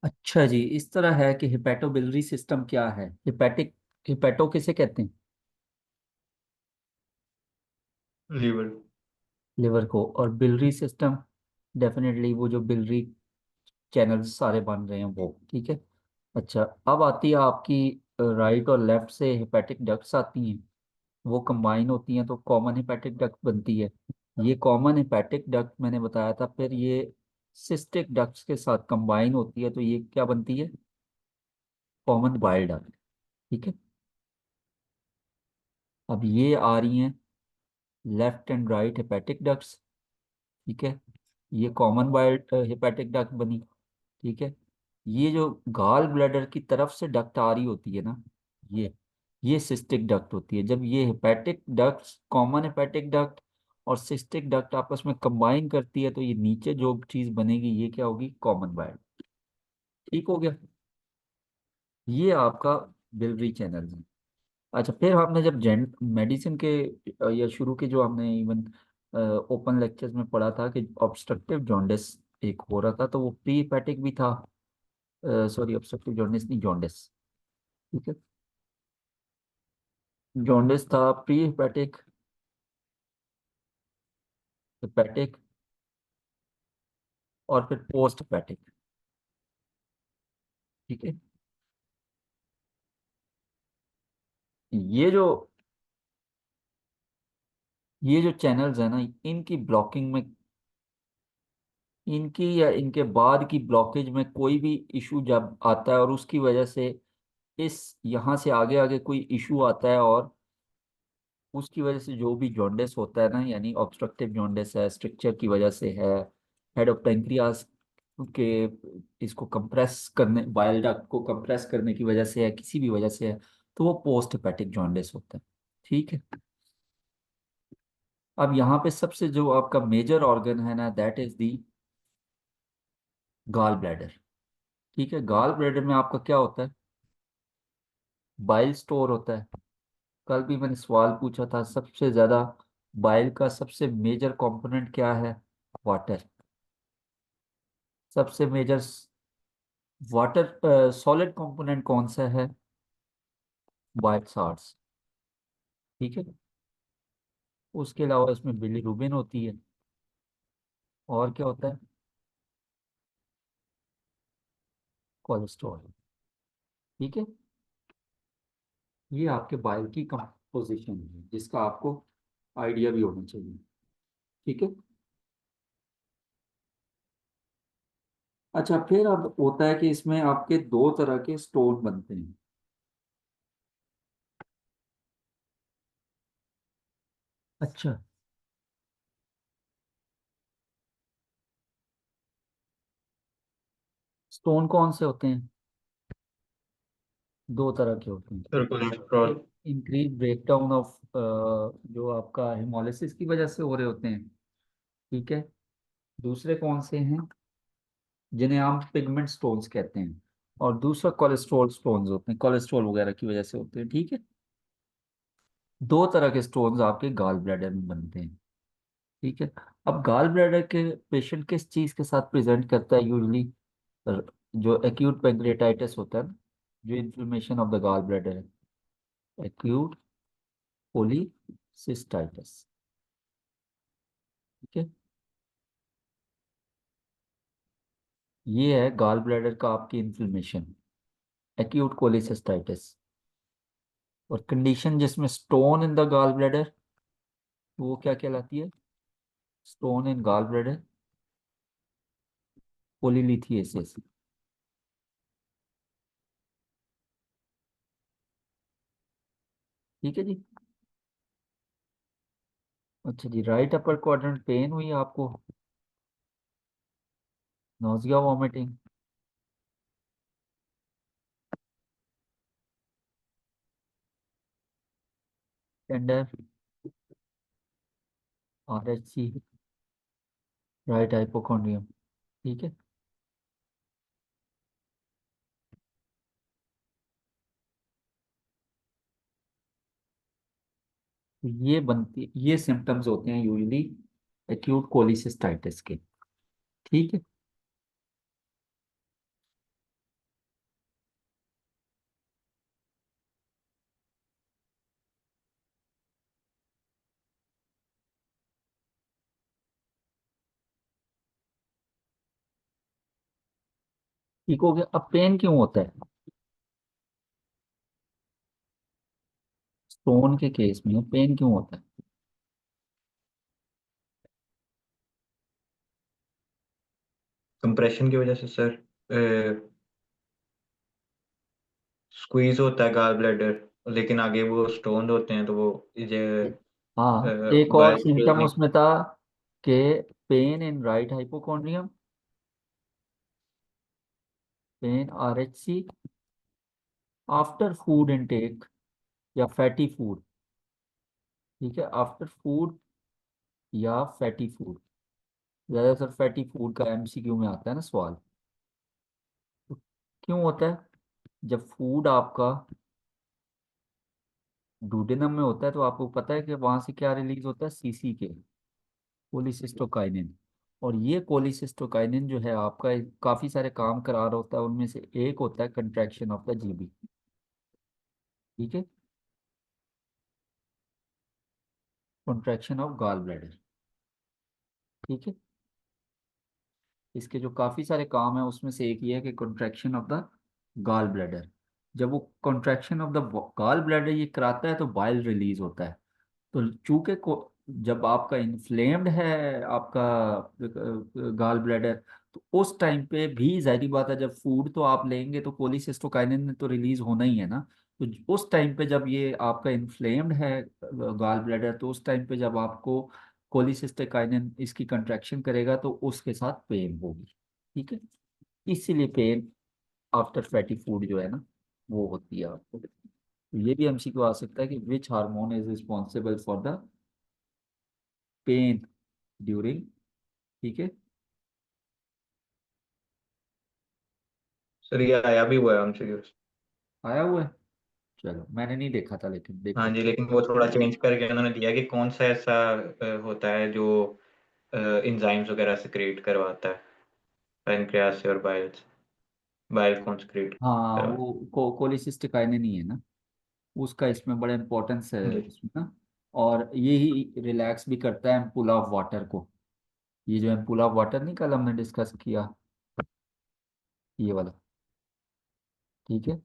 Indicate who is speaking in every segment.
Speaker 1: अच्छा जी, इस तरह है कि हिपैटोबिलरी सिस्टम क्या है? हिपैटो किसे कहते हैं?
Speaker 2: लीवर।
Speaker 1: लिवर को। और बिलरी सिस्टम, डेफिनेटली वो जो बिलरी चैनल्स सारे बन रहे हैं वो, ठीक है। अच्छा, अब आती है आपकी राइट और लेफ्ट से हेपेटिक डक्ट्स आती हैं। वो कंबाइन होती हैं तो कॉमन हेपेटिक डक्ट बनती है। ये कॉमन हेपेटिक डक्ट मैंने बताया था, फिर ये सिस्टिक डक्ट्स के साथ कंबाइन होती है तो ये क्या बनती है? Common bile duct. ठीक है। अब ये आ रही हैं left and right hepatic ducts. ठीक है। ये कॉमन बाइल हेपेटिक डक्ट बनी। ठीक है। ये जो गाल ब्लैडर की तरफ से डक्ट आ रही होती है ना, ये ये सिस्टिक डक्ट होती है। जब ये hepatic duct, common hepatic duct और सिस्टिक डक्ट आपस में कंबाइन करती है तो ये नीचे जो चीज बनेगी ये क्या होगी? Common bile. ठीक हो गया। ये आपका बिलरी चैनल है। अच्छा, फिर हमने जब जेंट मेडिसिन के या शुरू के जो हमने इवन ओपन लेक्चर्स में पढ़ा था कि ऑब्स्ट्रक्टिव जॉन्डिस एक हो रहा था, तो वो प्री हेपेटिक भी था। सॉरी, ऑब्स्ट्रक्टिव जॉन्डिस नहीं, जॉन्डिस। ठीक है। जॉन्डिस था प्री हेपेटिक, हेपेटिक और फिर पोस्ट हेपेटिक। ठीक है। ये जो ये जो चैनल्स है ना, इनकी ब्लॉकिंग में, इनकी या इनके बाद की ब्लॉकेज में कोई भी इशू जब आता है और उसकी वजह से इस यहाँ से आगे आगे कोई इशू आता है और उसकी वजह से जो भी जॉन्डिस होता है ना, यानी ऑब्स्ट्रक्टिव जॉन्डिस है, स्ट्रक्चर की वजह से है, हेड ऑफ पेंक्रियास के इसको कंप्रेस करने, बाइल डक्ट को कंप्रेस करने की वजह से है, किसी भी वजह से है, तो वो पोस्ट हेपेटिक जॉन्डिस होता है। ठीक है। अब यहाँ पे सबसे जो आपका मेजर ऑर्गन है ना, that is the gall bladder. ठीक है। गाल ब्लैडर में आपका क्या होता है? बाइल स्टोर होता है। कल भी मैंने सवाल पूछा था, सबसे ज्यादा बाइल का सबसे मेजर कंपोनेंट क्या है? वाटर। सबसे मेजर वाटर सॉलिड कंपोनेंट कौन सा है? Bile salts. ठीक है। उसके अलावा इसमें बिलीरुबिन होती है। और क्या होता है? कोलेस्ट्रॉल। ठीक है। ये आपके बाइल की कंपोजिशन है जिसका आपको आइडिया भी होना चाहिए। ठीक है। अच्छा, फिर अब होता है कि इसमें आपके दो तरह के स्टोन बनते हैं। अच्छा, स्टोन कौन से होते हैं? दो तरह के होते हैं।
Speaker 2: Sir cholesterol.
Speaker 1: एक इंक्रीज ब्रेकडाउन ऑफ, जो आपका हेमोलिसिस की वजह से हो रहे होते हैं। ठीक है। दूसरे कौन से हैं? जिन्हें हम पिगमेंट स्टोन्स कहते हैं। और दूसरा कोलेस्ट्रॉल स्टोन्स होते हैं, कोलेस्ट्रॉल वगैरह की वजह से होते हैं। ठीक है। दो तरह के स्टोन्स आपके गाल ब्लैडर में बनते हैं। ठीक है। अब गाल ब्लैडर के पेशेंट किस चीज के साथ प्रेजेंट करता है यूजली? जो एक्यूट पैंक्रियाटाइटिस होता है ना, जो inflammation of the gall bladder है, एक्यूट कोलिसिस्टाइटिस। ठीक है। ये है गाल ब्लैडर का आपकी इन्फ्लेमेशन, एक्यूट कोलिसिस्टाइटिस। और कंडीशन जिसमें stone in the gall bladder, वो क्या कहलाती है? Stone in gall bladder पोलीलिथिएसिस। ठीक है जी। अच्छा जी, राइट अपर क्वाड्रेंट पेन हुई आपको? Nausea, vomiting? Tender, RHC, right hypochondrium. ठीक है। तो ये सिम्टम्स होते हैं यूजली एक्यूट कोलिसिस्टाइटिस के। ठीक है। ठीक हो गया। अब पेन क्यों होता है? स्टोन के केस में पेन क्यों होता है?
Speaker 2: कंप्रेशन की वजह से सर, स्क्वीज होता है गाल ब्लैडर, लेकिन आगे वो स्टोन होते हैं तो वो ये
Speaker 1: हाँ, एक और
Speaker 2: बाइल
Speaker 1: सिम्टम उसमें था कि pain in right hypochondrium, pain RHC after food intake या फैटी फूड। ठीक है, आफ्टर फूड या फैटी फूड। ज्यादातर फैटी फूड का एमसीक्यू में आता है ना सवाल। तो क्यों होता है? जब फूड आपका डूडेनम में होता है तो आपको पता है कि वहां से क्या रिलीज होता है, सीसी के, कोलिसिस्टोकाइनिन। और ये कोलिसिस्टोकाइनिन जो है आपका काफी सारे काम करा रहा होता है, उनमें से एक होता है कंट्रैक्शन ऑफ द जीबी। ठीक है, कंट्रैक्शन ऑफ गॉल ब्लैडर। ठीक है, इसके जो काफी सारे काम है उसमें से एक ये है कि contraction of the gallbladder. जब वो contraction of the gallbladder ये कराता है तो बाइल रिलीज होता है। तो चूंकि को जब आपका इन्फ्लेम्ड है आपका गाल ब्लैडर, तो उस टाइम पे भी जाहिर बात है जब फूड तो आप लेंगे तो कोलिसिस्टोकाइनिन तो रिलीज होना ही है ना। तो उस टाइम पे जब ये आपका इन्फ्लेम्ड है गाल ब्लैडर, तो उस टाइम पे जब आपको कोलिसिस्टोकाइनिन इसकी कंट्रैक्शन करेगा तो उसके साथ पेन होगी। ठीक है, इसीलिए पेन आफ्टर फैटी फूड जो है ना वो होती है आपको। तो ये भी एमसीक्यू आ सकता है कि which hormone is responsible for the pen during. ठीक है,
Speaker 2: सर ये आया भी हुआ है हमसे।
Speaker 1: आया हुआ है। चलो, मैंने नहीं देखा था लेकिन
Speaker 2: हाँ
Speaker 1: देखो।
Speaker 2: जी, लेकिन वो थोड़ा चेंज करके उन्होंने दिया कि कौन सा ऐसा होता है जो इंजाइम्स वगैरह सिक्रिएट करवाता है पैनक्रियास से और बाइल कौन सिक्रिएट
Speaker 1: हाँ,
Speaker 2: करवाता
Speaker 1: वो कोलिसिस्टिकाइनिन ही है ना, उसका इसमें बड़ा इंपॉर्टेंस है
Speaker 2: है जी।
Speaker 1: इसमें ना। और ये ही रिलैक्स भी करता है एम्पूल ऑफ वाटर को। ये जो एम्पूल ऑफ वाटर नहीं कल हमने डिस्कस किया, ये वाला। ठीक है,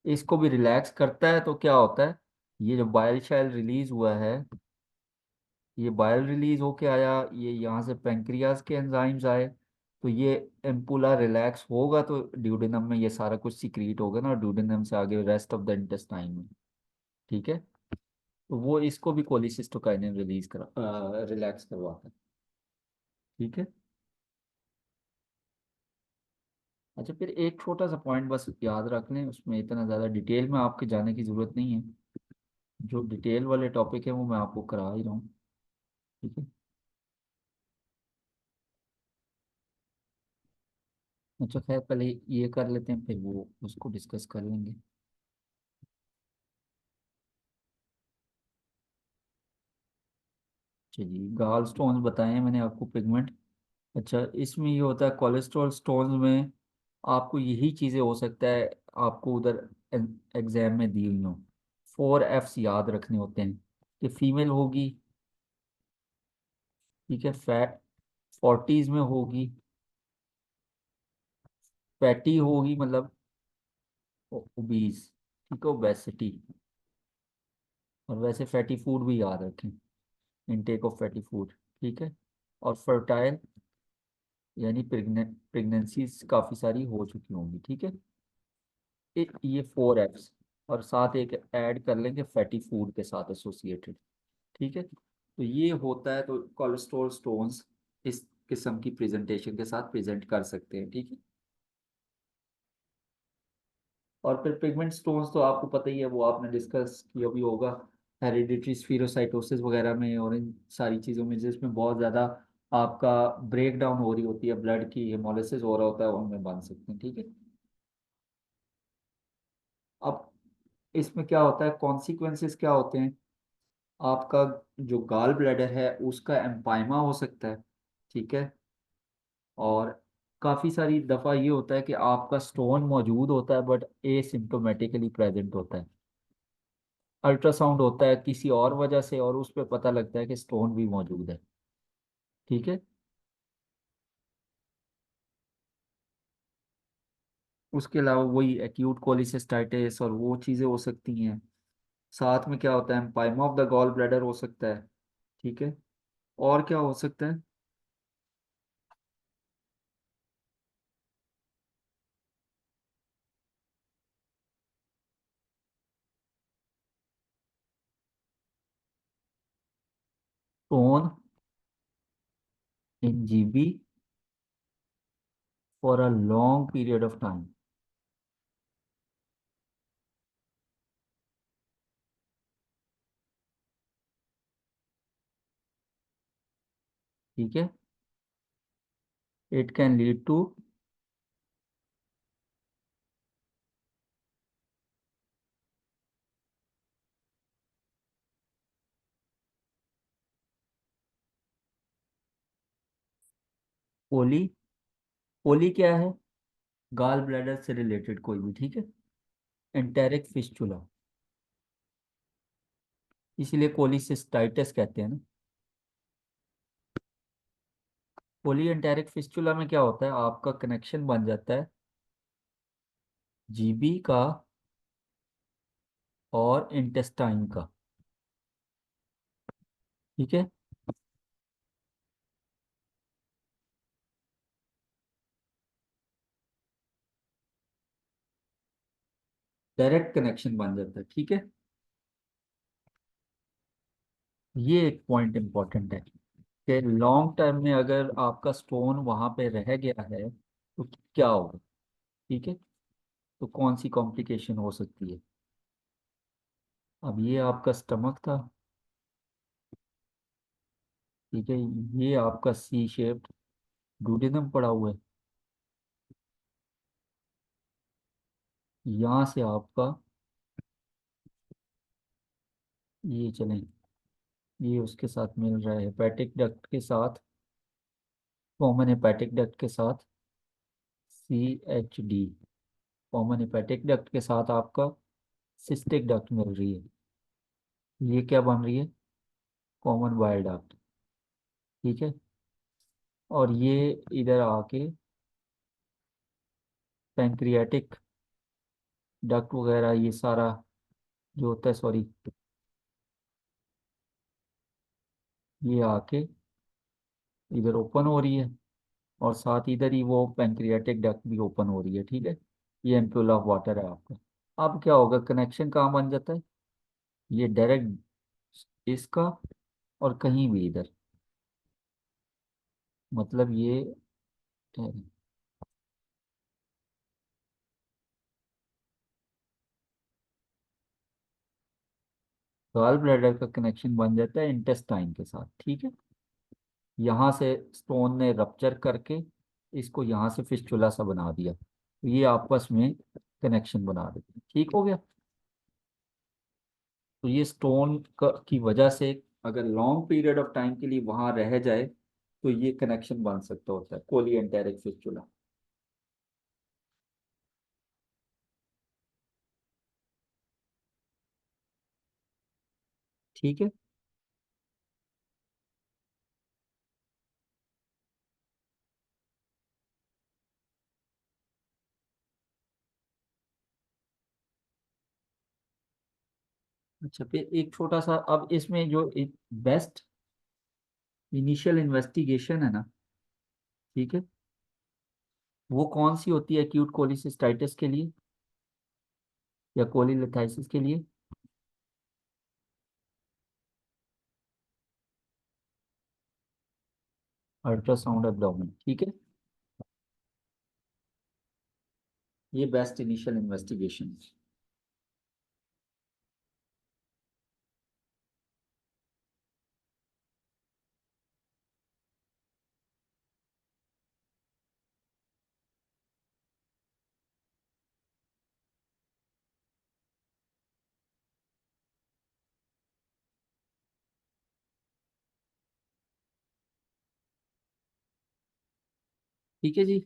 Speaker 1: इसको भी रिलैक्स करता है तो क्या होता है, ये जो बाइल शाइल रिलीज हुआ है, ये बाइल रिलीज होके आया, ये यहाँ से पेंक्रियाज के एंजाइम्स आए, तो ये एम्पुला रिलैक्स होगा तो ड्यूडेनम में ये सारा कुछ सिक्रीट होगा ना, और ड्यूडेनम से आगे रेस्ट ऑफ द इंटेस्टाइन में। ठीक है, तो वो इसको भी कोलिसिस्टोकाइनिन रिलीज करा रिलैक्स करवाता है। ठीक है। अच्छा, फिर एक छोटा सा पॉइंट बस याद रख लें, उसमें इतना ज़्यादा डिटेल में आपके जाने की ज़रूरत नहीं है। जो डिटेल वाले टॉपिक है वो मैं आपको करा ही रहा हूँ। ठीक है। अच्छा खैर, पहले ये कर लेते हैं फिर वो उसको डिस्कस कर लेंगे। चलिए, गाल स्टोन्स बताए मैंने आपको, पिगमेंट। अच्छा, इसमें ये होता है कोलेस्ट्रॉल स्टोन्स में आपको यही चीज़ें हो सकता है आपको उधर एग्जाम में दी हुई हो। 4 F's याद रखने होते हैं कि फीमेल होगी, ठीक है, फैट 40s में होगी, फैटी होगी मतलब ओबीज, ठीक है, ओबेसिटी। और वैसे फैटी फूड भी याद रखें, इनटेक ऑफ फैटी फूड। ठीक है, और फर्टाइल यानी प्रेगनेंसीज काफ़ी सारी हो चुकी होंगी। ठीक है, ये 4 F's, और साथ एक ऐड कर लेंगे फैटी फूड के साथ एसोसिएटेड। ठीक है, तो ये होता है, तो कोलेस्ट्रॉल स्टोन्स इस किस्म की प्रेजेंटेशन के साथ प्रेजेंट कर सकते हैं। ठीक है, और फिर पिगमेंट स्टोन्स तो आपको पता ही है, वो आपने डिस्कस किया भी होगा हेरिडिटरी स्फीरोसाइटोसिस वगैरह में और इन सारी चीज़ों में जिसमें बहुत ज़्यादा आपका ब्रेक डाउन हो रही होती है, ब्लड की हेमोलिसिस हो रहा होता है, उनमें बन सकते हैं। ठीक है, अब इसमें क्या होता है, कॉन्सिक्वेंसेस क्या होते हैं, आपका जो गाल ब्लैडर है उसका एम्पाइमा हो सकता है। ठीक है, और काफ़ी सारी दफ़ा ये होता है कि आपका स्टोन मौजूद होता है बट एसिम्टोमेटिकली प्रेजेंट होता है। अल्ट्रासाउंड होता है किसी और वजह से और उस पर पता लगता है कि स्टोन भी मौजूद है। ठीक है, उसके अलावा वही एक्यूट कोलिसिस्टाइटिस और वो चीज़ें हो सकती हैं। साथ में क्या होता है, empyema of the gallbladder हो सकता है। ठीक है। और क्या हो सकता है? Stone in GB for a long period of time. ठीक है। इट कैन लीड टू पोली। पोली क्या है? गाल ब्लैडर से रिलेटेड कोई भी। ठीक है। एंटेरिक फिस्चुला, इसीलिए कोलिसिस्टाइटिस कहते हैं ना। पोली एंटेरिक फिस्चुला में क्या होता है, आपका कनेक्शन बन जाता है जीबी का और इंटेस्टाइन का। ठीक है। डायरेक्ट कनेक्शन बन जाता है। ठीक है। ये एक पॉइंट इंपॉर्टेंट है कि लॉन्ग टर्म में अगर आपका स्टोन वहां पे रह गया है तो क्या होगा। ठीक है। तो कौन सी कॉम्प्लिकेशन हो सकती है? अब ये आपका स्टमक था। ठीक है। ये आपका सी शेप्ड डूडेनम पड़ा हुआ है। यहाँ से आपका ये चलें, ये उसके साथ मिल रहा है हेपेटिक डक्ट के साथ, कॉमन हेपेटिक डक्ट के साथ CHD। कॉमन हेपेटिक डक्ट के साथ आपका सिस्टिक डक्ट मिल रही है। ये क्या बन रही है? Common bile duct. ठीक है। और ये इधर आके पैंक्रियाटिक डक्ट वगैरह ये सारा जो होता है, सॉरी, ये आके इधर ओपन हो रही है और साथ इधर ही वो पैंक्रियाटिक डक्ट भी ओपन हो रही है। ठीक है। ये एम्प्यूल ऑफ वाटर है आपका। अब क्या होगा, कनेक्शन कहाँ बन जाता है? ये डायरेक्ट इसका और कहीं भी इधर, मतलब ये गॉल ब्लैडर का कनेक्शन बन जाता है इंटेस्टाइन के साथ। ठीक है। यहाँ से स्टोन ने रप्चर करके इसको यहाँ से फिस्चुला सा बना दिया, तो ये आपस में कनेक्शन बना देते हैं। ठीक हो गया। तो ये स्टोन की वजह से अगर लॉन्ग पीरियड ऑफ टाइम के लिए वहां रह जाए तो ये कनेक्शन बन सकता होता है, कोली एंटेरिक फिस्चुला। ठीक है। अच्छा, फिर एक छोटा सा, अब इसमें जो बेस्ट इनिशियल इन्वेस्टिगेशन है ना, ठीक है, वो कौन सी होती है एक्यूट कोलिसिस्टाइटिस के लिए या कोलीलिथाइसिस के लिए? Ultrasound abdomen. ठीक है। ये बेस्ट इनिशियल इन्वेस्टिगेशन। ठीक है जी।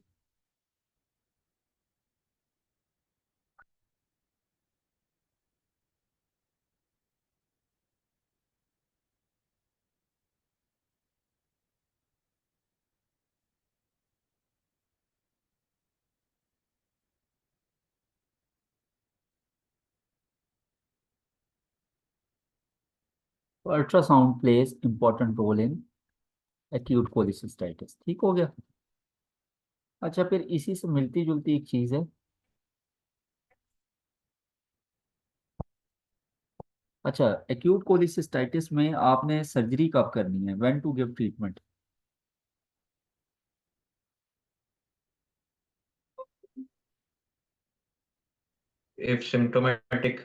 Speaker 1: Ultrasound plays important role in acute cholecystitis. ठीक हो गया। अच्छा, फिर इसी से मिलती जुलती एक चीज है। अच्छा, एक्यूट कोलिसिस्टाइटिस में आपने सर्जरी कब करनी है, when to give treatment?
Speaker 2: If symptomatic.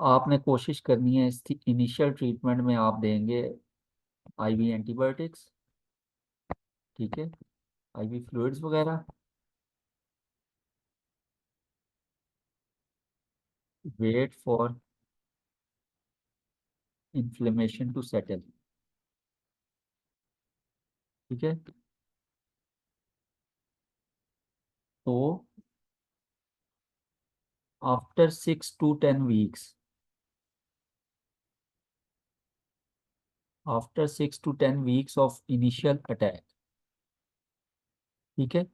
Speaker 1: आपने कोशिश करनी है, इसकी इनिशियल ट्रीटमेंट में आप देंगे आईवी एंटीबायोटिक्स, ठीक है, आईवी फ्लूइड्स वगैरह। Wait for inflammation to settle, ठीक है। तो after 6 to 10 weeks, after 6 to 10 weeks of initial attack, ठीक है,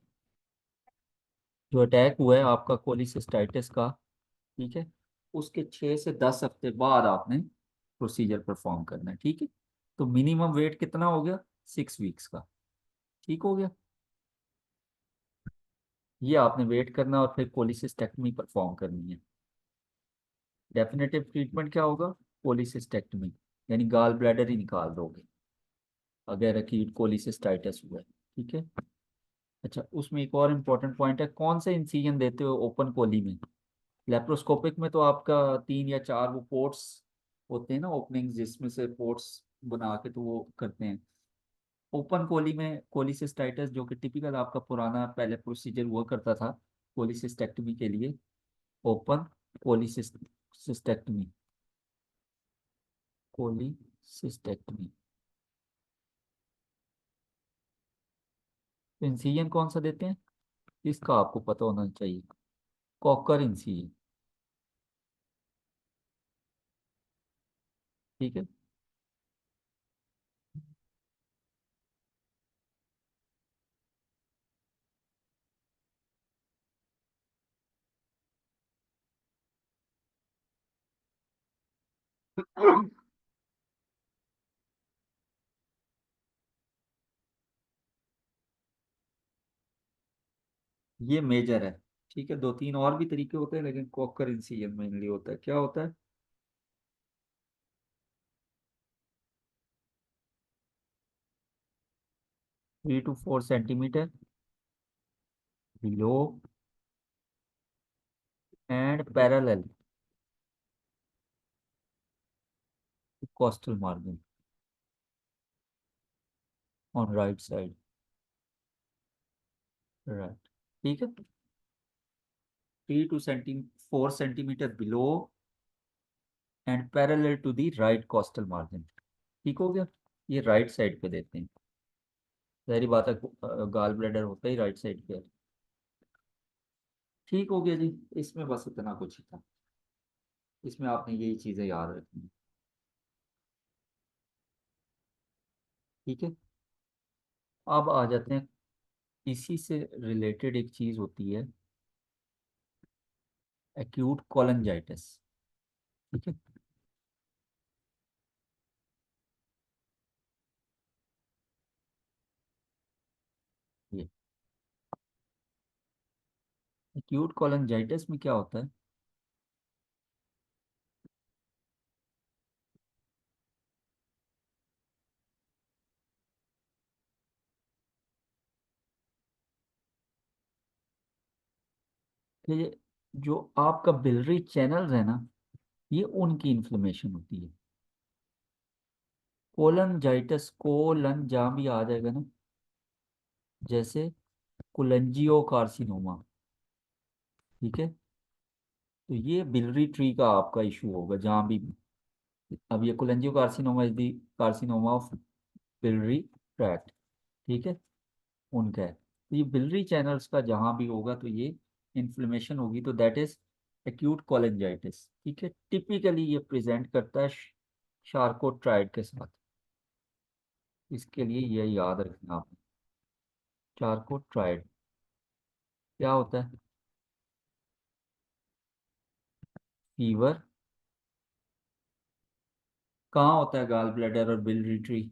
Speaker 1: जो अटैक हुआ है आपका कोलिसिस्टाइटिस का, ठीक है, उसके 6 से 10 हफ्ते बाद आपने प्रोसीजर परफॉर्म करना है, ठीक है। तो मिनिमम वेट कितना हो गया, 6 वीक्स का। ठीक हो गया। ये आपने वेट करना और फिर कोलिसिस्टेक्टमी परफॉर्म करनी है। डेफिनेटिव ट्रीटमेंट क्या होगा, कोलिसिस्टेक्टमी, यानी गाल ब्लैडर ही निकाल दोगे अगर एक्यूट कोलिसिस्टाइटिस हुआ है, ठीक है। अच्छा, उसमें एक और इम्पोर्टेंट पॉइंट है, कौन से इंसिजन देते हो ओपन कोली में? लेप्रोस्कोपिक में तो आपका 3 या 4 वो पोर्ट्स होते हैं ना, ओपनिंग, जिसमें से पोर्ट्स बना के तो वो करते हैं। ओपन कोली में कोलिसिस्टाइटिस, जो कि टिपिकल आपका पुराना पहले प्रोसीजर हुआ करता था कोलिसिस्टेक्टमी के लिए, ओपन कोलिसिस्टेक्टमी, कोलिसिस्टेक्टमी। तो इंसिजन कौन सा देते हैं, इसका आपको पता होना चाहिए, कॉकर इंसिजन, ठीक है। ये मेजर है, ठीक है। 2 3 और भी तरीके होते हैं, लेकिन कॉकर इंसिजन मेनली होता है। क्या होता है, 3 to 4 centimetre below and parallel costal margin on right side, right, ठीक है। 3 to 4 centimetre below and parallel to the right costal margin, ठीक हो गया। ये राइट साइड पे देते हैं, जाहिर बात है, गाल ब्लैडर होता ही राइट साइड पे है। ठीक हो गया जी। इसमें बस इतना कुछ ही था, इसमें आपने यही चीजें याद रखनी, ठीक है। अब आ जाते हैं, इसी से रिलेटेड एक चीज होती है, एक्यूट कोलंजाइटिस, ठीक है। ये एक्यूट कोलंजाइटिस में क्या होता है, कि जो आपका बिलरी चैनल्स है ना, ये उनकी इन्फ्लेमेशन होती है। कोलंजाइटिस, कोलन जहाँ भी आ जाएगा ना, जैसे कोलेंजियो कार्सिनोमा, ठीक है। तो ये बिलरी ट्री का आपका इशू होगा जहाँ भी। अब ये cholangiocarcinoma is the carcinoma of biliary tract, ठीक है, उनका है। तो ये बिलरी चैनल्स का जहाँ भी होगा तो ये इन्फ्लेमेशन होगी, तो दैट इज एक्यूट कोलेंजाइटिस, ठीक है। टिपिकली ये प्रेजेंट करता है शार्कोट्राइड के साथ, इसके लिए ये याद रखना आपने। चार्कोट्राइड क्या होता है, फीवर, कहाँ होता है गाल ब्लैडर और बिलियरी?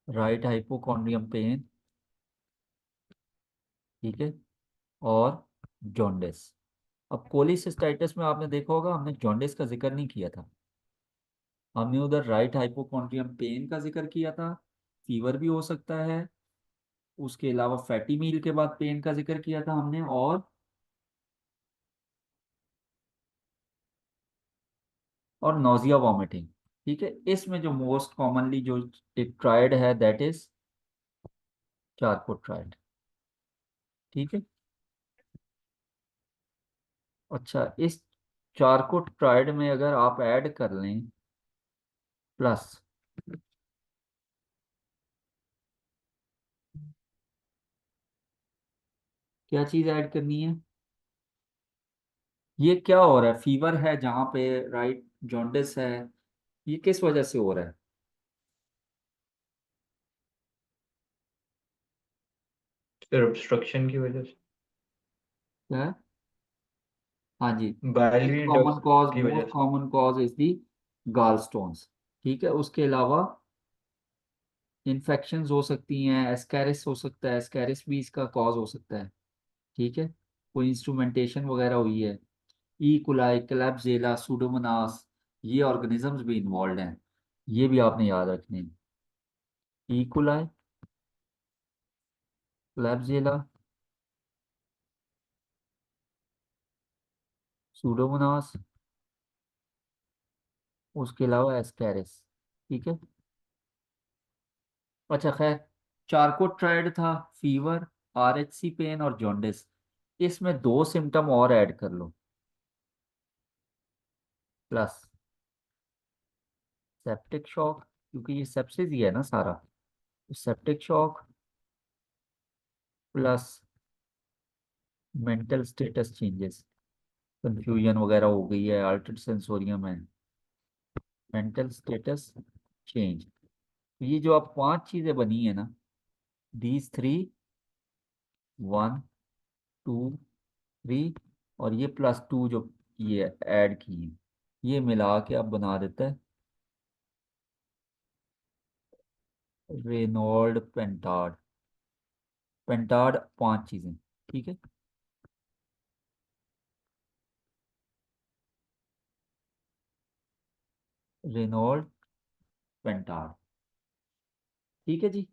Speaker 1: राइट हाइपोकॉन्ड्रियम पेन, ठीक है, और जॉन्डिस। अब कोलिसिस्टाइटिस में आपने देखा होगा हमने जॉन्डिस का जिक्र नहीं किया था। हमने उधर राइट हाइपोकॉन्ड्रियम पेन का जिक्र किया था, फीवर भी हो सकता है, उसके अलावा फैटी मील के बाद पेन का जिक्र किया था हमने, और नोजिया वॉमिटिंग। ठीक है, इसमें जो मोस्ट कॉमनली जो एक ट्राइड है दैट इज चारकोट ट्राइड। ठीक है। अच्छा, इस चारकोट ट्राइड में अगर आप ऐड कर लें प्लस, क्या चीज ऐड करनी है? ये क्या हो रहा है, फीवर है जहाँ पे, राइट, जॉन्डिस है, ये किस वजह से हो रहा है?
Speaker 2: फिर ऑब्स्ट्रक्शन की वजह से,
Speaker 1: क्या है? हाँ जी। मोस्ट
Speaker 2: बाइलियरी
Speaker 1: कॉमन
Speaker 2: डक्ट
Speaker 1: कॉज,
Speaker 2: की वजह
Speaker 1: मोस्ट
Speaker 2: से।
Speaker 1: कॉमन कॉज इज दी गाल स्टोन्स। ठीक है, उसके अलावा इन्फेक्शंस हो सकती हैं, एस्कैरिस हो सकता है, एस्कैरिस भी इसका कॉज हो सकता है। ठीक है, कोई इंस्ट्रूमेंटेशन वगैरह हुई है, ई कुलाई, क्लैब्सिला, सूडोमोनास, ये ऑर्गेनिजम्स भी इन्वॉल्व हैं, ये भी आपने याद रखने हैं। ई कुलाई, क्लैब्सिला, सूडोमोनास, उसके अलावा एस्कैरिस। ठीक है। अच्छा खैर, चारकोट ट्राइड था, फीवर, आरएचसी पेन और जॉन्डिस। इसमें दो सिम्टम और ऐड कर लो प्लस, सेप्टिक शॉक, क्योंकि ये सेप्सिस ही है ना सारा, septic shock plus mental status changes, confusion वगैरह हो गई है, अल्टर्ड सेंसोरियम है, मेंटल स्टेटस चेंज। ये जो आप पांच चीजें बनी है ना, these three, one, two, three, और ये प्लस टू जो ये ऐड की है, ये मिला के अब बना देता है रेनॉल्ड पेंटार्ड। पेंटार्ड पांच चीजें। ठीक है, रेनॉल्ड पेंटार्ड। ठीक है जी।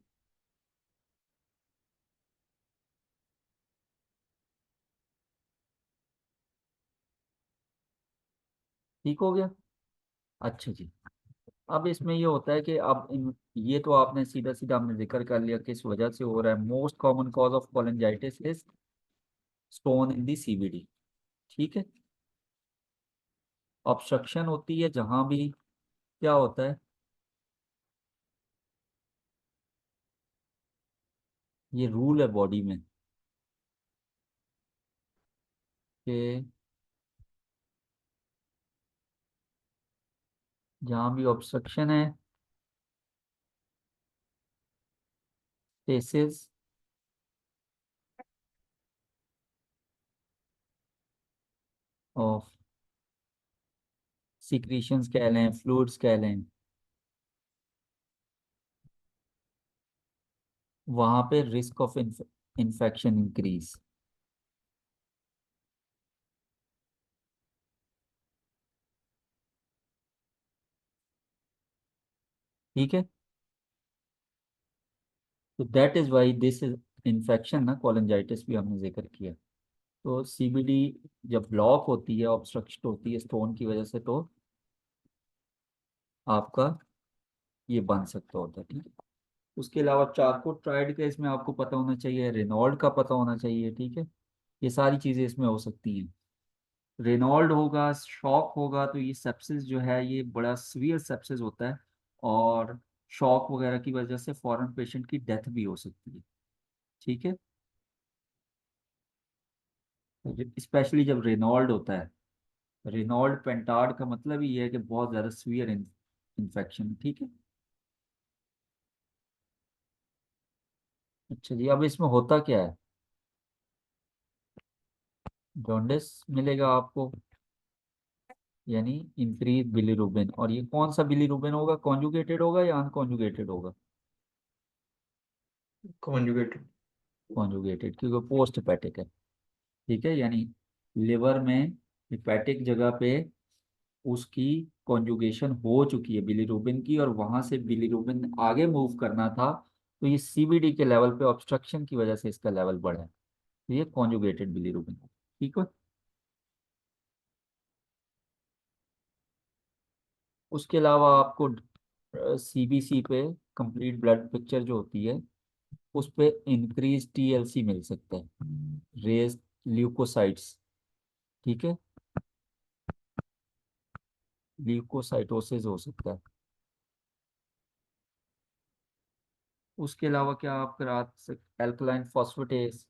Speaker 1: ठीक हो गया। अच्छा जी। अब इसमें ये होता है कि अब ये तो आपने सीधा सीधा हमने जिक्र कर लिया किस वजह से हो रहा है। Most common cause of cholangitis is stone in the CBD. ठीक है, ऑब्स्ट्रक्शन होती है जहां भी, क्या होता है, ये रूल है बॉडी में कि जहां भी ऑब्स्ट्रक्शन है, केसेस ऑफ सिक्रीशंस कह लें, फ्लूइड्स कह लें, वहां पे रिस्क ऑफ इन्फेक्शन इंक्रीज। ठीक है, तो that is why this is infection ना, कोलेंजाइटिस भी हमने जिक्र किया। तो सीबीडी जब ब्लॉक होती है, ऑब्स्ट्रक्शन होती है स्टोन की वजह से, तो आपका ये बन सकता होता है। ठीक है, उसके अलावा चारकोट ट्राइड का इसमें आपको पता होना चाहिए, रेनॉल्ड का पता होना चाहिए। ठीक है, ये सारी चीज़ें इसमें हो सकती हैं। रेनॉल्ड होगा, शॉक होगा, तो ये सेप्सिस जो है ये बड़ा सीवियर सेप्सिस होता है, और शॉक वगैरह की वजह से फॉरेन पेशेंट की डेथ भी हो सकती है। ठीक है, स्पेशली जब रेनॉल्ड होता है, रेनॉल्ड पेंटार्ड का मतलब ही ये है कि बहुत ज़्यादा सीवियर इन्फेक्शन। ठीक है। अच्छा जी, अब इसमें होता क्या है, जॉन्डिस मिलेगा आपको, यानी इंक्रीज बिलीरुबिन। और ये कौन सा बिलीरुबिन होगा, कॉन्जुगेटेड होगा या अनकॉन्जुगेटेड होगा?
Speaker 2: कॉन्जुगेटेड।
Speaker 1: कॉन्जुगेटेड, क्योंकि पोस्ट हेपेटिक है। ठीक है, यानी लिवर में हेपेटिक जगह पे उसकी कॉन्जुगेशन हो चुकी है बिलीरुबिन की, और वहां से बिलीरुबिन आगे मूव करना था, तो ये सीबीडी के लेवल पे ऑब्स्ट्रक्शन की वजह से इसका लेवल बढ़ा है। तो ये कॉन्जुगेटेड बिलीरुबिन। ठीक है। उसके अलावा आपको सीबीसी पे, कंप्लीट ब्लड पिक्चर जो होती है, उस पे इंक्रीज टीएलसी मिल सकता है, रेज ल्यूकोसाइट्स। ठीक है, ल्यूकोसाइटोसिस हो सकता है। उसके अलावा क्या आप करा सकते, एल्कलाइन फॉस्फेटेस,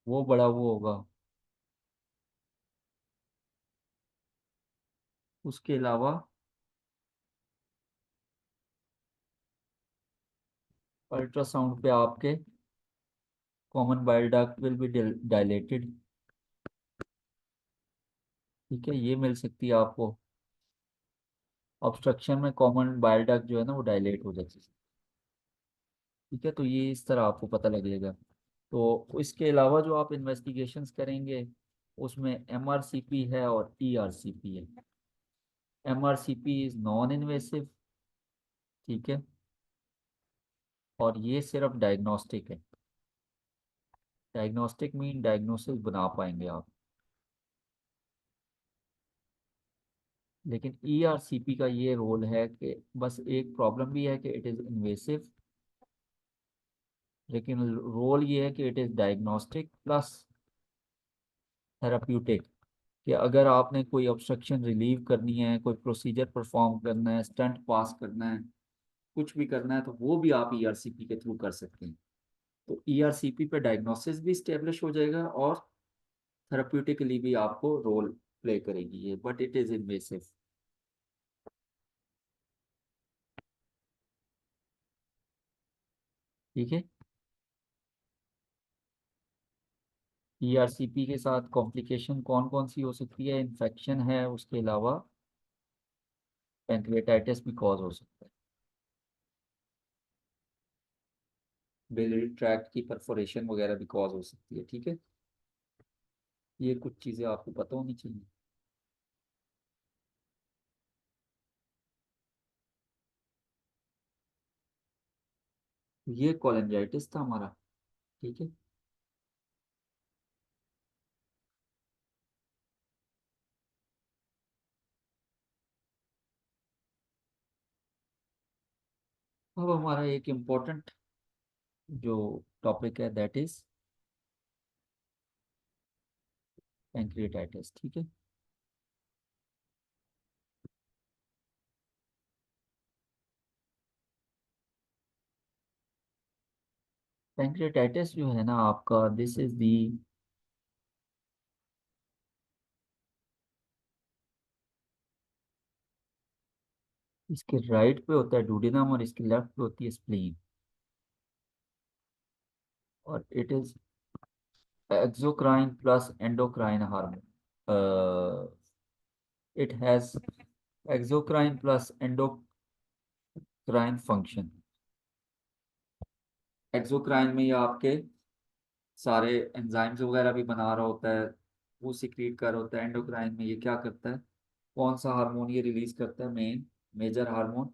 Speaker 1: वो बड़ा वो होगा। उसके अलावा अल्ट्रासाउंड पे आपके common bile duct will be dilated. ठीक है, ये मिल सकती है आपको। ऑब्स्ट्रक्शन में कॉमन बाइल डक्ट जो है ना वो डायलेट हो जाती है। ठीक है, तो ये इस तरह आपको पता लगेगा। तो इसके अलावा जो आप इन्वेस्टिगेशंस करेंगे, उसमें एमआरसीपी है और ईआरसीपी है। MRCP is non invasive. ठीक है, और ये सिर्फ डायग्नोस्टिक है। डायग्नोस्टिक मीन डायग्नोसिस बना पाएंगे आप। लेकिन ईआरसीपी का ये रोल है कि बस एक प्रॉब्लम भी है कि इट इज़ इन्वेसिव, लेकिन रोल ये है कि it is diagnostic plus therapeutic. कि अगर आपने कोई ऑब्स्ट्रक्शन रिलीव करनी है, कोई प्रोसीजर परफॉर्म करना है, स्टंट पास करना है, कुछ भी करना है, तो वो भी आप ईआरसीपी के थ्रू कर सकते हैं। तो ईआरसीपी पे डायग्नोसिस भी स्टेब्लिश हो जाएगा, और थेराप्यूटिकली भी आपको रोल प्ले करेगी ये, बट इट इज़ इन्वेसिव। ठीक है। ईआरसीपी के साथ कॉम्प्लिकेशन कौन कौन सी हो सकती है, इन्फेक्शन है, उसके अलावा पैंक्रियाटाइटिस भी कॉज हो सकता है, बिलियरी ट्रैक्ट की परफोरेशन वगैरह भी कॉज हो सकती है। ठीक है, ये कुछ चीज़ें आपको पता होनी चाहिए। ये कोलेंजाइटिस था हमारा। ठीक है, अब हमारा एक इम्पोर्टेंट जो टॉपिक है दैट इज पैंक्रियाटाइटिस। ठीक है, पैंक्रियाटाइटिस जो है ना आपका, दिस इज दी, इसके राइट पे होता है डुोडेनम और इसके लेफ्ट पे होती है स्प्लीन। और it is exocrine plus endocrine hormone. It has exocrine plus endocrine function. Exocrine में ये आपके सारे एंजाइम्स वगैरह भी बना रहा होता है, वो सिक्रीट कर रहा होता है। एंडोक्राइन में ये क्या करता है, कौन सा हार्मोन ये रिलीज करता है, मेजर हार्मोन?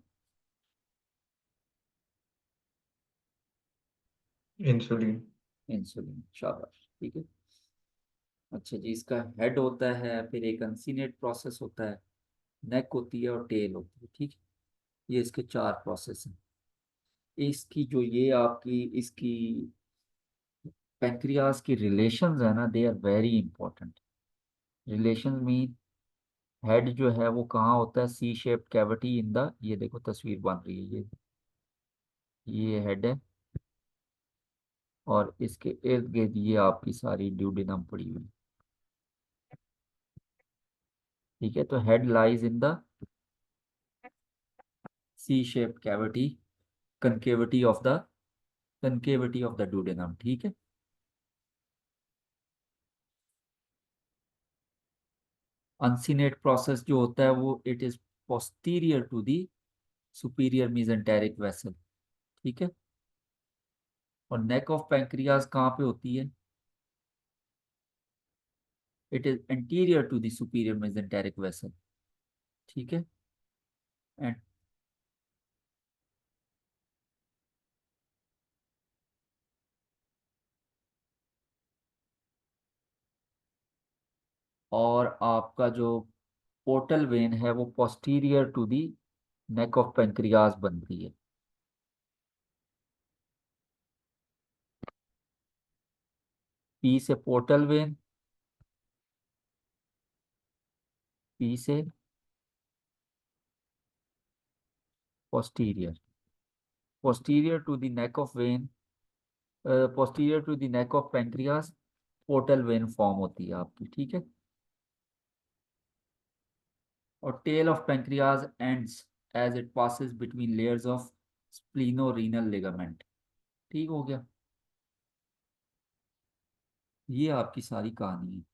Speaker 2: इंसुलिन।
Speaker 1: इंसुलिन, शाबाश। ठीक है। अच्छा जी, इसका हेड होता है, फिर एक अनसीनेट प्रोसेस होता है, नेक होती है और टेल होती है। ठीक है, ये इसके चार प्रोसेस हैं। इसकी जो ये आपकी इसकी पैंक्रियाज की रिलेशंस है ना, they are very important. Relation mean, head जो है वो कहाँ होता है, C shaped cavity in the, ये देखो तस्वीर बन रही है, ये हेड है, और इसके इर्द गिर्द ये आपकी सारी ड्यूडेनम पड़ी हुई। ठीक है, तो head lies in the C shaped cavity, concavity of the concavity of the duodenum. ठीक है, अनसिनेट प्रोसेस जो होता है वो it is posterior to the superior mesenteric vessel. ठीक है। और नेक ऑफ पैंक्रियाज कहाँ पे होती है? It is anterior to the superior mesenteric vessel. ठीक है। एंड और आपका जो पोर्टल वेन है वो posterior to the neck of pancreas बनती है। पी से पोर्टल वेन, पी से posterior, posterior to the neck of vein, posterior to the neck of pancreas portal vein form होती है आपकी। ठीक है। और tail of pancreas ends as it passes between layers of splenorenal ligament. ठीक हो गया। ये आपकी सारी कहानी है।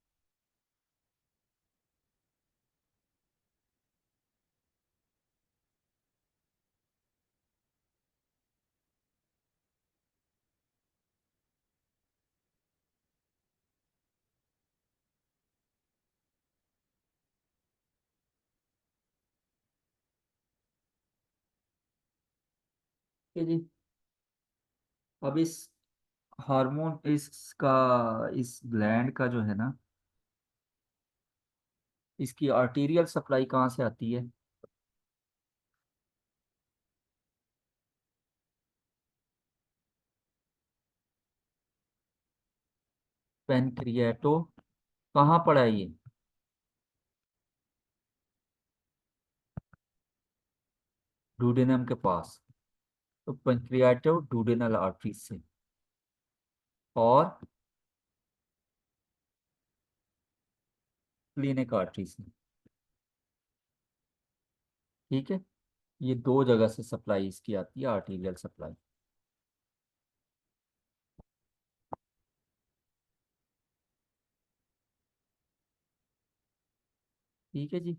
Speaker 1: ठीक है जी। अब इस हार्मोन इसका, इस ग्लैंड का जो है ना, इसकी आर्टीरियल सप्लाई कहाँ से आती है? पेनक्रियाटो, कहाँ पड़ा है ये? डुडेनम के पास। तो पेनक्रियाटो डुडेनल आर्टरी से और क्लिनिक आर्टरी से। ठीक है। ये दो जगह से सप्लाई इसकी आती है, आर्टीरियल सप्लाई। ठीक है जी।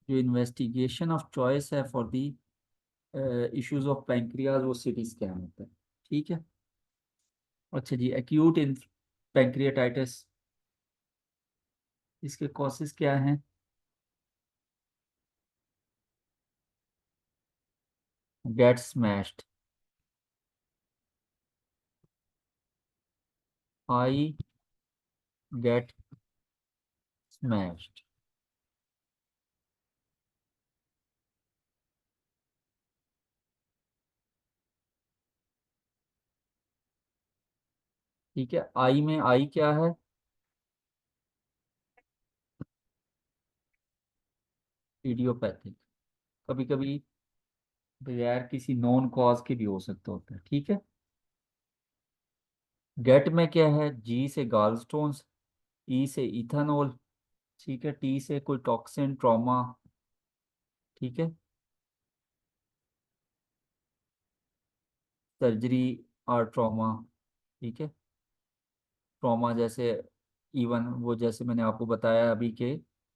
Speaker 1: जो इन्वेस्टिगेशन ऑफ चॉइस है for the issues of pancreas वो सीटी स्कैन होता है। ठीक है। अच्छा जी, एक्यूट इन पैंक्रियाटाइटिस, इसके कॉसेस क्या हैं? Gate smashed, I get smashed. ठीक है। आई में आई क्या है? इडियोपैथिक। कभी कभी बगैर किसी नॉन कॉज के भी हो सकता होता है। ठीक है। गेट में क्या है? जी से गाल स्टोन्स, ई से इथानॉल, ठीक है, टी से कोई टॉक्सिन ट्रॉमा। ठीक है। सर्जरी और ट्रॉमा। ठीक है। ट्रॉमा जैसे इवन वो जैसे मैंने आपको बताया अभी के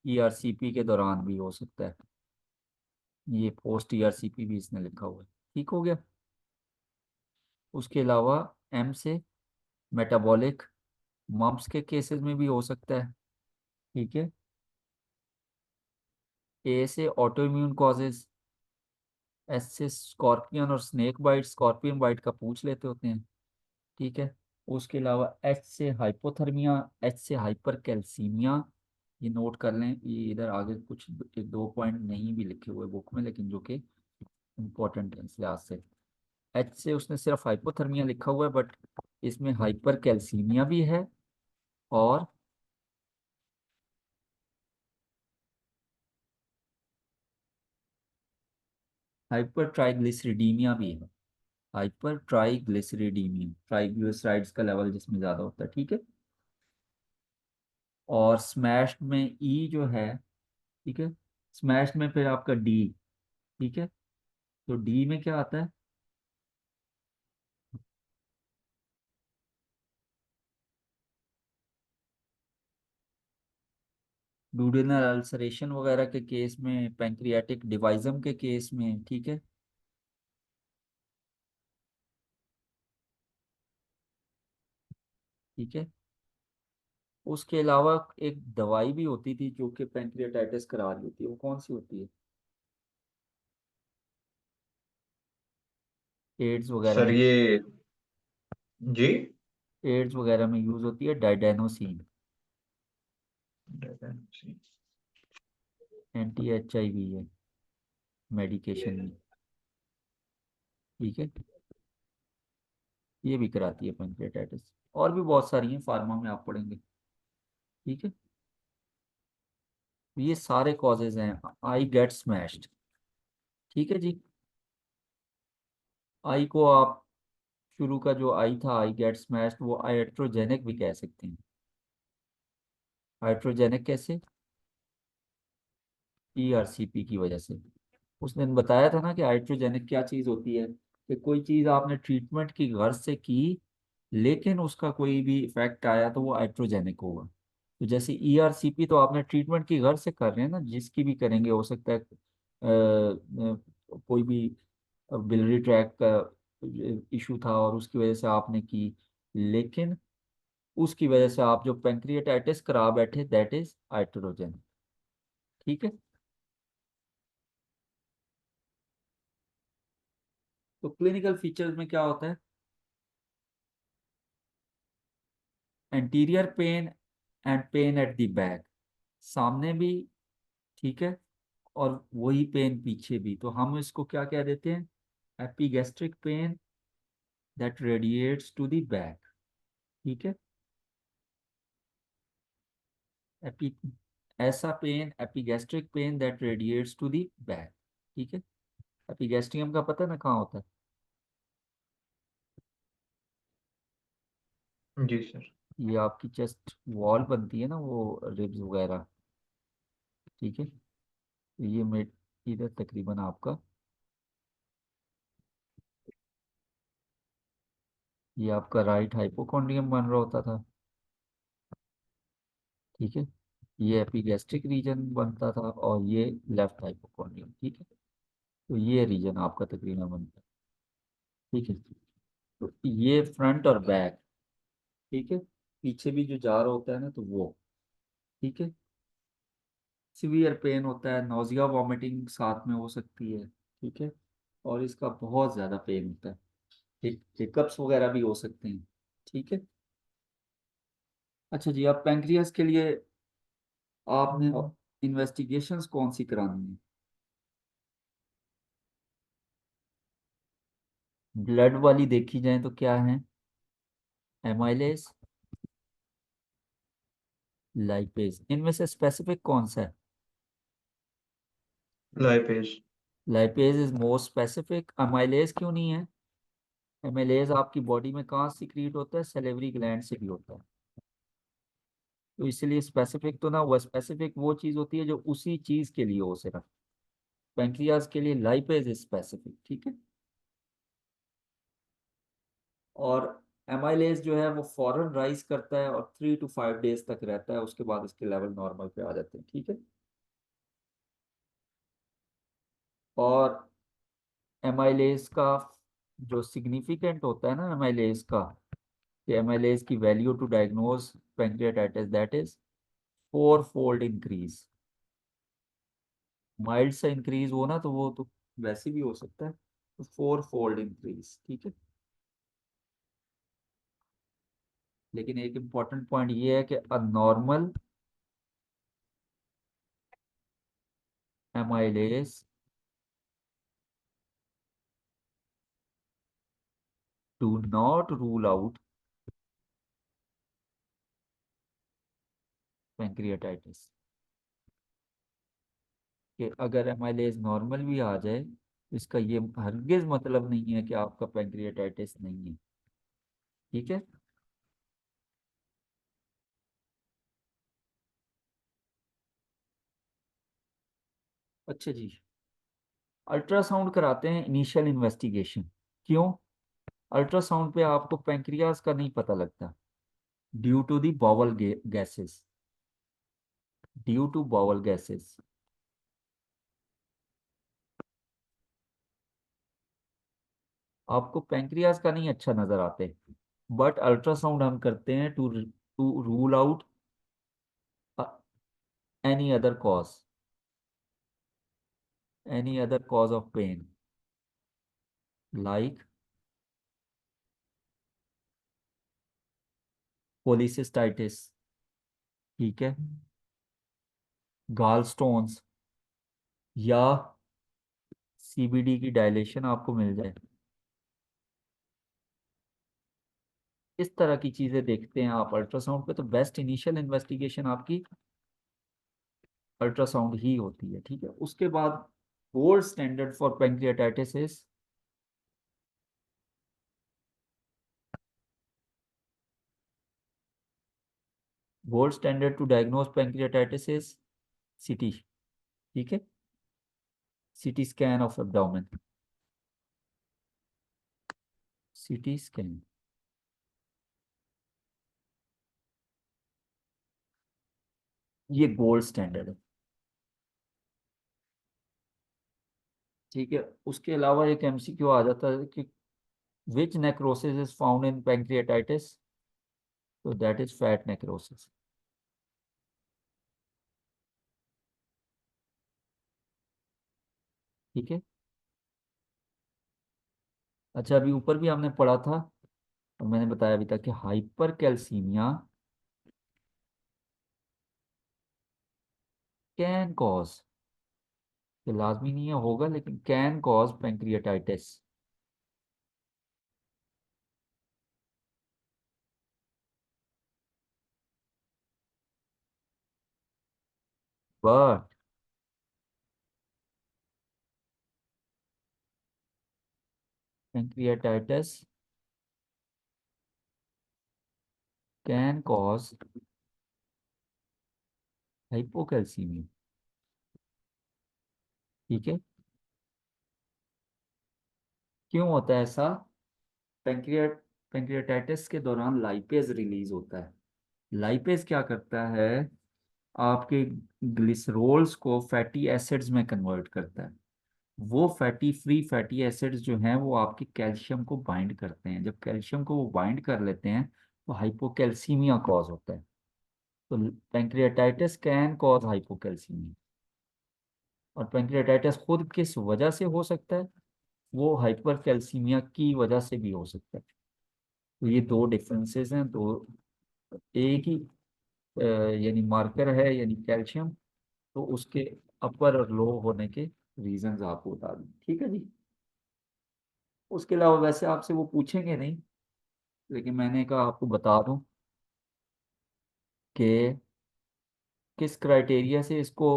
Speaker 1: ईआरसीपी के दौरान भी हो सकता है। ये पोस्ट ईआरसीपी भी इसने लिखा हुआ है। ठीक हो गया। उसके अलावा एम से मेटाबॉलिक, मम्प्स के केसेस में भी हो सकता है। ठीक है। ए से ऑटो इम्यून कॉजेज, एस से स्कॉर्पियन और स्नेक बाइट, स्कॉर्पियन बाइट का पूछ लेते होते हैं। ठीक है। उसके अलावा एच से हाइपोथर्मिया, एच से हाइपर कैल्सीमिया। ये नोट कर लें, ये इधर आगे कुछ एक दो पॉइंट नहीं भी लिखे हुए बुक में, लेकिन जो कि इम्पोर्टेंट है इस लिहाज से। एच से उसने सिर्फ हाइपोथर्मिया लिखा हुआ है, बट इसमें हाइपर कैल्सीमिया भी है और हाइपर ट्राइग्लिसरीडीमिया भी है। हाइपर ट्राइग्लिसरीडीमिया, ट्राइग्लिसराइड्स का लेवल जिसमें ज़्यादा होता है, ठीक है। और स्मैश में ई जो है, ठीक है, स्मैश में फिर आपका डी, ठीक है। तो डी में क्या आता है? डूडेनल अल्सरेशन वगैरह के केस में, पैंक्रियाटिक डिवाइजम के केस में, ठीक है। ठीक है। उसके अलावा एक दवाई भी होती थी जो कि पैंक्रियाटाइटिस करा रही होती है, वो कौन सी होती है? एड्स वगैरह
Speaker 2: सर
Speaker 1: में,
Speaker 2: ये, जी,
Speaker 1: एड्स वगैरह में यूज होती है डाइडेनोसिन, एंटी एच आई वी है मेडिकेशन में, ठीक है। ये भी कराती है पैंक्रियाटाइटिस। और भी बहुत सारी हैं, फार्मा में आप पढ़ेंगे, ठीक है। ये सारे कॉजेज हैं। आई गेट स्मैश्ड, ठीक है जी। आई को आप, शुरू का जो आई था, आई गेट स्मैश्ड, वो आइट्रोजेनिक भी कह सकते हैं। हाइड्रोजेनिक कैसे? ईआरसीपी की वजह से। उसने बताया था ना कि हाइड्रोजेनिक क्या चीज होती है, कि कोई चीज आपने ट्रीटमेंट की गर्ज से की, लेकिन उसका कोई भी इफेक्ट आया तो वो हाइड्रोजेनिक होगा। तो जैसे ईआरसीपी तो आपने ट्रीटमेंट की गर्ज से कर रहे हैं ना, जिसकी भी करेंगे, हो सकता है कोई भी बिलरी ट्रैक का इशू था और उसकी वजह से आपने की, लेकिन उसकी वजह से आप जो पेंक्रियाटाइटिस करा बैठे, दैट इज हाइड्रोजन, ठीक है। तो क्लिनिकल फीचर्स में क्या होता है? Anterior pain and pain at the back, सामने भी, ठीक है, और वही पेन पीछे भी, तो हम इसको क्या कह देते हैं? Epigastric pain that radiates to the back, ठीक है। एपी, ऐसा pain, epigastric pain that radiates to the back, ठीक है। एपिगैस्ट्रियम का पता है ना कहाँ होता है?
Speaker 2: जी सर।
Speaker 1: ये आपकी चेस्ट वॉल बनती है ना, वो रिब्स वगैरह, ठीक है। ये मिड, इधर तकरीबन आपका, ये आपका राइट हाइपोकॉन्ड्रियम बन रहा होता था, ठीक है। ये एपिगैस्ट्रिक रीजन बनता था और ये लेफ्ट हाइपोकॉन्ड्रियम, ठीक है। तो ये रीजन आपका तकरीबन बनता है, ठीक है। तो ये फ्रंट और बैक, ठीक है। पीछे भी जो जार होता है ना, तो वो, ठीक है। सीवियर पेन होता है, नोजिया वॉमिटिंग साथ में हो सकती है, ठीक है। और इसका बहुत ज्यादा पेन होता है, हिकअप्स वगैरह भी हो सकते हैं, ठीक है। अच्छा जी, आप पैंक्रियास के लिए आपने इन्वेस्टिगेशंस कौन सी करानी है? ब्लड वाली देखी जाए तो क्या है? एमाइलेज, लाइपेज, इनमें से स्पेसिफिक कौन सा है?
Speaker 2: Lipase.
Speaker 1: Lipase is most specific, amylase क्यों नहीं है? एमाइलेज आपकी बॉडी में कहाँ सीक्रेट होता है? सलेवरी ग्लैंड से भी होता है, तो इसलिए स्पेसिफिक तो ना हुआ। स्पेसिफिक वो चीज होती है जो उसी चीज के लिए हो, सिर्फ पैंक्रियाज के लिए लाइपेज इज स्पेसिफिक, ठीक है। और एमाइलेज जो है वो फॉरन राइज करता है और 3 to 5 डेज तक रहता है, उसके बाद इसके लेवल नॉर्मल पे आ जाते हैं, ठीक है। और एमाइलेज का जो सिग्निफिकेंट होता है ना एमाइलेज का, कि एमाइलेज की value to diagnose pancreatitis, that is 4-fold increase. Mild से इंक्रीज हो ना, तो वो तो वैसे भी हो सकता है, तो 4-fold इंक्रीज, ठीक है। लेकिन एक इम्पॉर्टेंट पॉइंट ये है कि normal amylase do not rule out pancreatitis, कि अगर एमाइलेज नॉर्मल भी आ जाए, इसका ये हरगिज मतलब नहीं है कि आपका पैंक्रियाटाइटिस नहीं है। ठीक है। अच्छा जी, अल्ट्रासाउंड कराते हैं इनिशियल इन्वेस्टिगेशन। क्यों? अल्ट्रासाउंड पे आपको पैंक्रियाज का नहीं पता लगता, due to the bowel gases, due to bowel gases. आपको पैंक्रियाज का नहीं अच्छा नजर आते, बट अल्ट्रासाउंड हम करते हैं to to rule out any other cause, any other cause of pain, like polycystitis. ठीक है। गाल स्टोन्स, या सीबीडी की डायलेशन आपको मिल जाए। इस तरह की चीजें देखते हैं आप अल्ट्रासाउंड पे, तो बेस्ट इनिशियल इन्वेस्टिगेशन आपकी अल्ट्रासाउंड ही होती है। ठीक है। उसके बाद gold standard for pancreatitis is, gold standard to diagnose pancreatitis is CT. ठीक है। CT scan of abdomen, CT scan, ये गोल्ड स्टैंडर्ड है। ठीक है। उसके अलावा एक एमसीक्यू आ जाता है कि which necrosis is found in pancreatitis, तो दैट इज फैट नेक्रोसिस। ठीक है। अच्छा, अभी ऊपर भी हमने पढ़ा था और मैंने बताया भी था कि हाइपर कैल्सीमिया कैन कॉज, ये लाजमी नहीं है होगा, लेकिन can cause pancreatitis. But pancreatitis can cause hypocalcaemia. ठीक है। क्यों होता है ऐसा? पैंक्रिया पैंक्रियाटाइटिस के दौरान लाइपेज रिलीज होता है। लाइपेज क्या करता है? आपके ग्लिसरोल्स को फैटी एसिड्स में कन्वर्ट करता है। वो फ्री फैटी एसिड्स जो हैं वो आपके कैल्शियम को बाइंड करते हैं। जब कैल्शियम को वो बाइंड कर लेते हैं तो हाइपोकैल्सीमिया कॉज होता है। तो पैंक्रियाटाइटिस कैन कॉज हाइपोकैल्सीमिया। और पैंक्रियाटाइटिस खुद किस वजह से हो सकता है? वो हाइपरकैल्सीमिया की वजह से भी हो सकता है। तो ये दो डिफरेंसेस हैं। तो एक ही यानी मार्कर है यानी कैल्शियम, तो उसके अपर और लो होने के रीजंस आपको बता दूं। ठीक है जी। उसके अलावा वैसे आपसे वो पूछेंगे नहीं, लेकिन मैंने कहा आपको बता दूं कि किस क्राइटेरिया से इसको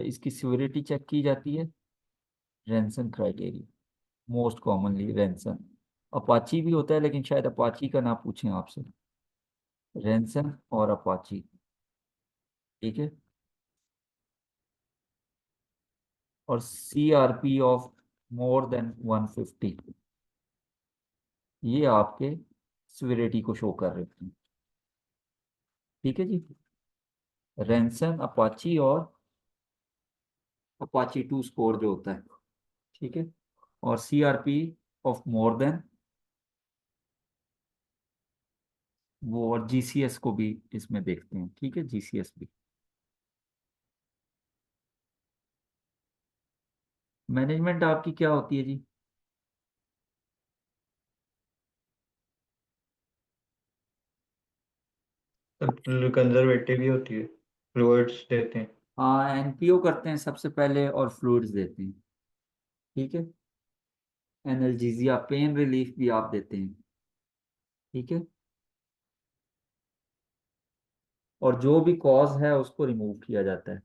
Speaker 1: इसकी सिविरिटी चेक की जाती है। रैनसन क्राइटेरिया, मोस्ट कॉमनली रैनसन। अपाची भी होता है, लेकिन शायद अपाची का ना पूछें आपसे। रैनसन और अपाची। ठीक है। और सीआरपी ऑफ मोर देन 150, ये आपके सिविरिटी को शो कर रहे हैं। ठीक है जी। रैनसन, अपाची और अपाची टू स्कोर जो होता है। ठीक है। और सीआरपी ऑफ मोर देन, वो, और जीसीएस को भी इसमें देखते हैं। ठीक है, जीसीएस भी। मैनेजमेंट आपकी क्या होती है जी?
Speaker 2: कंजर्वेटिव ही होती है, फ्लूइड्स देते हैं।
Speaker 1: हाँ, एनपीओ करते हैं सबसे पहले और फ्लूइड्स देते हैं। ठीक है। एनाल्जेसिया, पेन रिलीफ भी आप देते हैं। ठीक है। और जो भी कॉज है उसको रिमूव किया जाता है।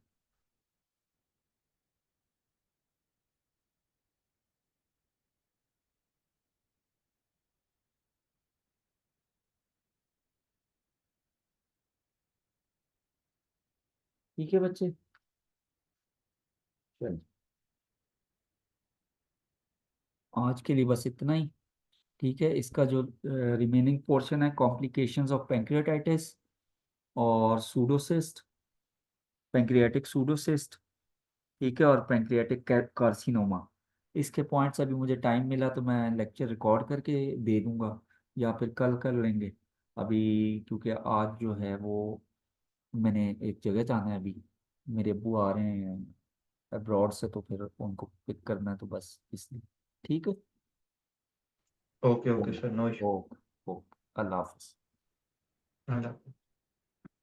Speaker 1: ठीक है बच्चे, चल आज के लिए बस इतना ही। ठीक है, इसका जो रिमेनिंग पोर्शन है, कॉम्प्लिकेशंस ऑफ पैंक्रियाटाइटिस और सूडोसिस्ट, पैंक्रियाटिक सूडोसिस्ट, ठीक है, और पैंक्रियाटिक कार्सिनोमा, इसके पॉइंट्स अभी मुझे टाइम मिला तो मैं लेक्चर रिकॉर्ड करके दे दूंगा, या फिर कल कर लेंगे। अभी क्योंकि आज जो है वो मैंने एक जगह जाना है अभी, मेरे अब्बू आ रहे हैं अब्रॉड से, तो फिर उनको पिक करना है, तो बस इसलिए। ठीक है।
Speaker 2: ओके
Speaker 1: ओ,
Speaker 2: ओके सर, नो इशू।
Speaker 1: ओ, ओ, अल्लाह हाफिज।